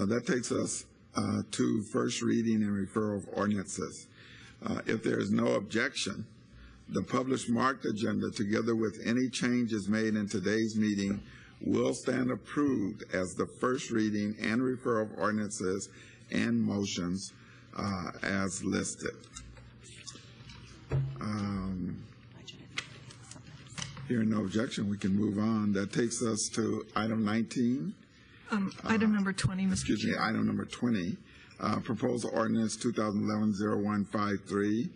That takes us to first reading and referral of ordinances. If there is no objection, the published marked agenda, together with any changes made in today's meeting, will stand approved as the first reading and referral of ordinances and motions as listed. Hearing no objection, we can move on. That takes us to item 19. Item number 20, Mr. Excuse me, item number 20. Proposal ordinance 2011-0153.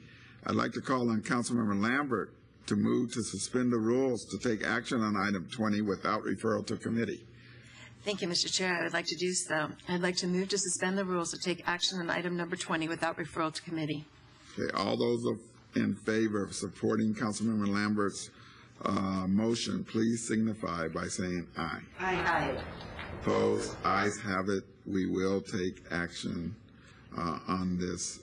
I'd like to call on Councilmember Lambert to move to suspend the rules to take action on item 20 without referral to committee. Thank you, Mr. Chair. I would like to do so. I'd like to move to suspend the rules to take action on item number 20 without referral to committee. Okay, all those in favor of supporting Councilmember Lambert's motion, please signify by saying aye. Aye. Opposed? Ayes have it. We will take action on this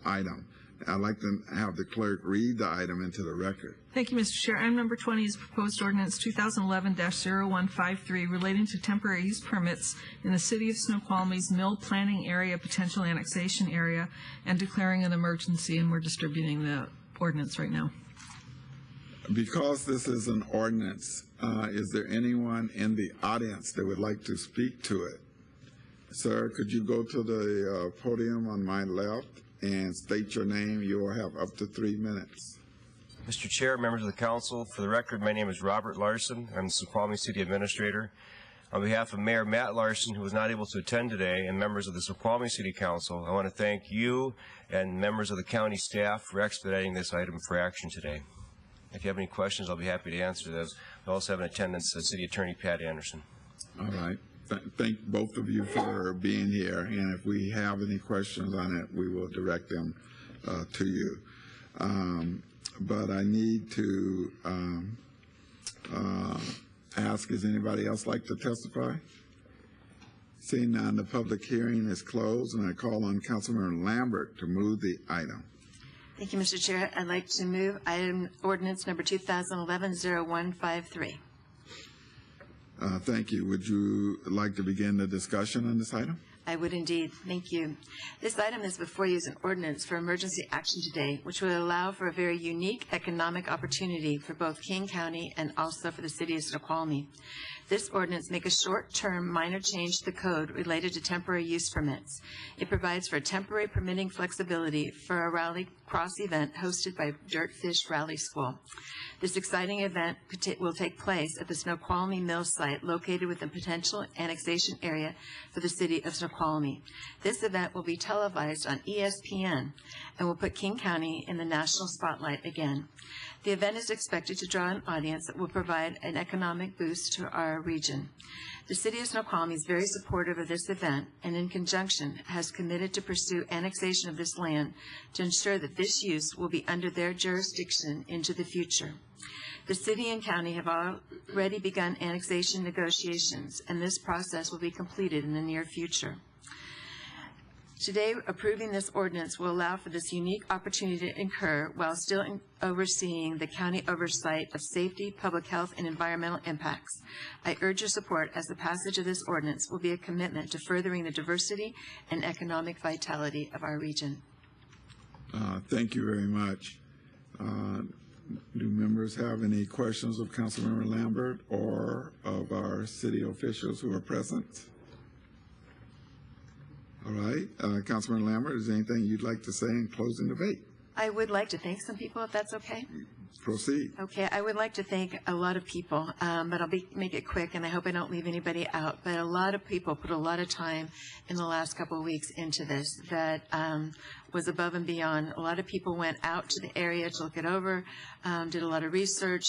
item. I'd like to have the clerk read the item into the record. Thank you, Mr. Chair. Item number 20 is proposed ordinance 2011-0153 relating to temporary use permits in the City of Snoqualmie's Mill Planning Area Potential Annexation Area and declaring an emergency, and we're distributing the ordinance right now. Because this is an ordinance, is there anyone in the audience that would like to speak to it? Sir, could you go to the podium on my left and state your name? You will have up to 3 minutes. Mr. Chair, members of the council, for the record, my name is Robert Larson. I'm the Snoqualmie City Administrator. On behalf of Mayor Matt Larson, who was not able to attend today, and members of the Snoqualmie City Council, I want to thank you and members of the county staff for expediting this item for action today. If you have any questions, I'll be happy to answer those. We also have in attendance City Attorney Pat Anderson. All right. Thank both of you for being here, and if we have any questions on it, we will direct them to you. But I need to ask, does anybody else like to testify? Seeing none, the public hearing is closed, and I call on Councilmember Lambert to move the item. Thank you, Mr. Chair. I'd like to move item ordinance number 2011-0153. Thank you. Would you like to begin the discussion on this item? I would indeed. Thank you. This item is before you as an ordinance for emergency action today, which will allow for a very unique economic opportunity for both King County and also for the City of Snoqualmie. This ordinance makes a short-term minor change to the code related to temporary use permits. It provides for temporary permitting flexibility for a rally cross event hosted by Dirtfish Rally School. This exciting event will take place at the Snoqualmie Mill site located within potential annexation area for the City of Snoqualmie. This event will be televised on ESPN and will put King County in the national spotlight again. The event is expected to draw an audience that will provide an economic boost to our region. The City of Snoqualmie is very supportive of this event and in conjunction has committed to pursue annexation of this land to ensure that this use will be under their jurisdiction into the future. The City and County have already begun annexation negotiations, and this process will be completed in the near future. Today, approving this ordinance will allow for this unique opportunity to occur while still overseeing the county oversight of safety, public health, and environmental impacts. I urge your support as the passage of this ordinance will be a commitment to furthering the diversity and economic vitality of our region. Thank you very much. Do members have any questions of Councilmember Lambert or of our city officials who are present? All right. Councilman Lambert, is there anything you'd like to say in closing debate? I would like to thank some people, if that's okay. Proceed. Okay, I would like to thank a lot of people, but I'll make it quick, and I hope I don't leave anybody out. But a lot of people put a lot of time in the last couple of weeks into this that was above and beyond. A lot of people went out to the area to look it over, did a lot of research.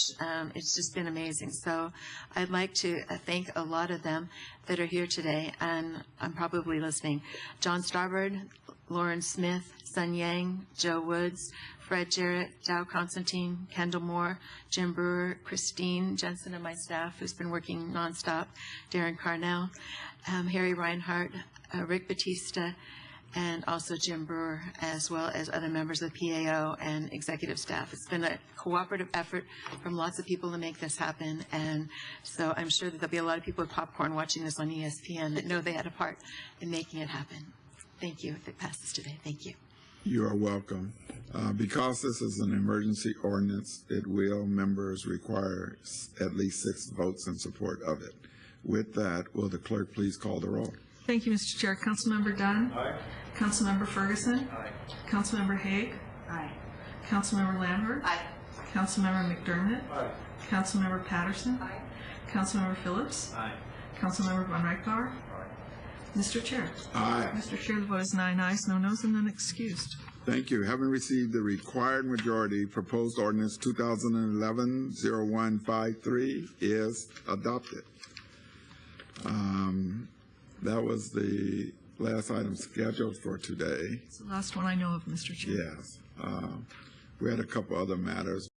It's just been amazing. So I'd like to thank a lot of them that are here today, and I'm probably listening. John Starbird, Lauren Smith, Sun Yang, Joe Woods, Fred Jarrett, Dow Constantine, Kendall Moore, Jim Brewer, Christine Jensen, and my staff who's been working nonstop, Darren Carnell, Harry Reinhardt, Rick Batista, and also Jim Brewer, as well as other members of the PAO and executive staff. It's been a cooperative effort from lots of people to make this happen, and so I'm sure that there'll be a lot of people with popcorn watching this on ESPN that know they had a part in making it happen. Thank you if it passes today. Thank you. You are welcome. Because this is an emergency ordinance, members require at least 6 votes in support of it. With that, will the clerk please call the roll? Thank you, Mr. Chair. Councilmember Dunn? Aye. Councilmember Ferguson? Aye. Councilmember Hague? Aye. Councilmember Lambert? Aye. Councilmember McDermott? Aye. Councilmember Patterson? Aye. Councilmember Phillips? Aye. Councilmember Von Reichbauer? Aye. Mr. Chair? Aye. Mr. Chair, the vote is 9 ayes, no noes, and none excused. Thank you. Having received the required majority, proposed ordinance 2011-0153 is adopted. That was the last item scheduled for today. It's the last one I know of, Mr. Chair. Yes. We had a couple other matters.